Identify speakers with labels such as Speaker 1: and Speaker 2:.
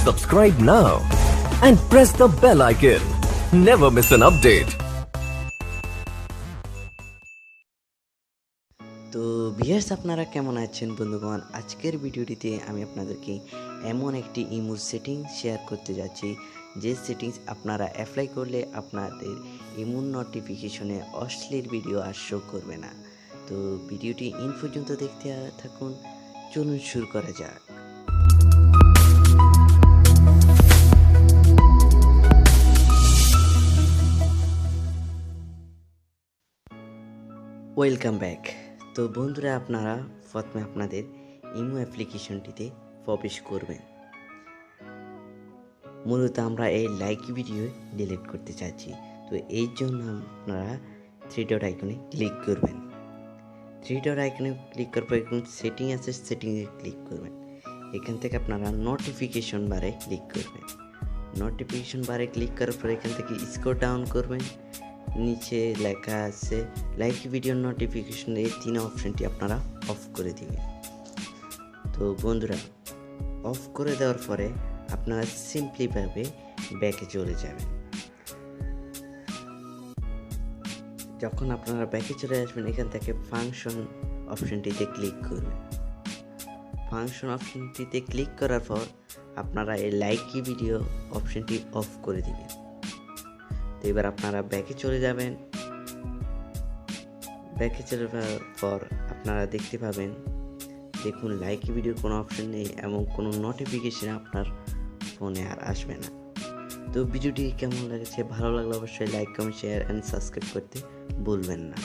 Speaker 1: Subscribe now and press the bell icon. Never miss an update.
Speaker 2: তো viewers আপনারা কেমন আছেন বন্ধুগণ, আজকের ভিডিওটিতে আমি আপনাদেরকে এমন একটি ইমো সেটিং শেয়ার করতে যাচ্ছি যে সেটিংস আপনারা অ্যাপ্লাই করলে আপনাদের ইমো নোটিফিকেশনে অশ্লীল ভিডিও আর শো করবে না। তো ভিডিওটি ইন পর্যন্ত দেখতে থাকুন, চলুন শুরু করা যাক। Welcome back. তো বন্ধুরা, আপনারা প্রথমে আপনাদের ইমো অ্যাপ্লিকেশনটিতে প্রবেশ করবেন। মূলত আমরা এই লাইক ভিডিও ডিলিট করতে চাচ্ছি, তো এই জন্য আপনারা থ্রি ডট আইকনে ক্লিক করবেন। থ্রি ডট আইকনে ক্লিক করার পর এরকম সেটিং আছে, সেটিংয়ে ক্লিক করবেন। এখান থেকে আপনারা নোটিফিকেশন বারে ক্লিক করবেন। নোটিফিকেশন বারে ক্লিক করার পর এখান থেকে স্ক্রল ডাউন করবেন, নিচে লেখা আছে লাইক ভিডিও নোটিফিকেশন, এই তিন অপশনটি আপনারা অফ করে দিবেন। তো বন্ধুরা, অফ করে দেওয়ার পরে আপনারা সিম্পলিভাবে ব্যাকে চলে যাবেন। যখন আপনারা ব্যাকে চলে আসবেন, এখান থেকে ফাংশন অপশনটিতে ক্লিক করবেন। ফাংশন অপশনটিতে ক্লিক করার পর আপনারা এই লাইক ভিডিও অপশনটি অফ করে দিবেন। তো এবার আপনারা ব্যাকে চলে যাবেন। ব্যাকে চলে যাওয়ার পর আপনারা দেখতে পাবেন, দেখুন লাইক ভিডিওর কোনো অপশন নেই এবং কোনো নোটিফিকেশন আপনার ফোনে আর আসবে না। তো ভিডিওটি কেমন লাগছে, ভালো লাগলে অবশ্যই like, comment, share and subscribe করতে ভুলবেন না।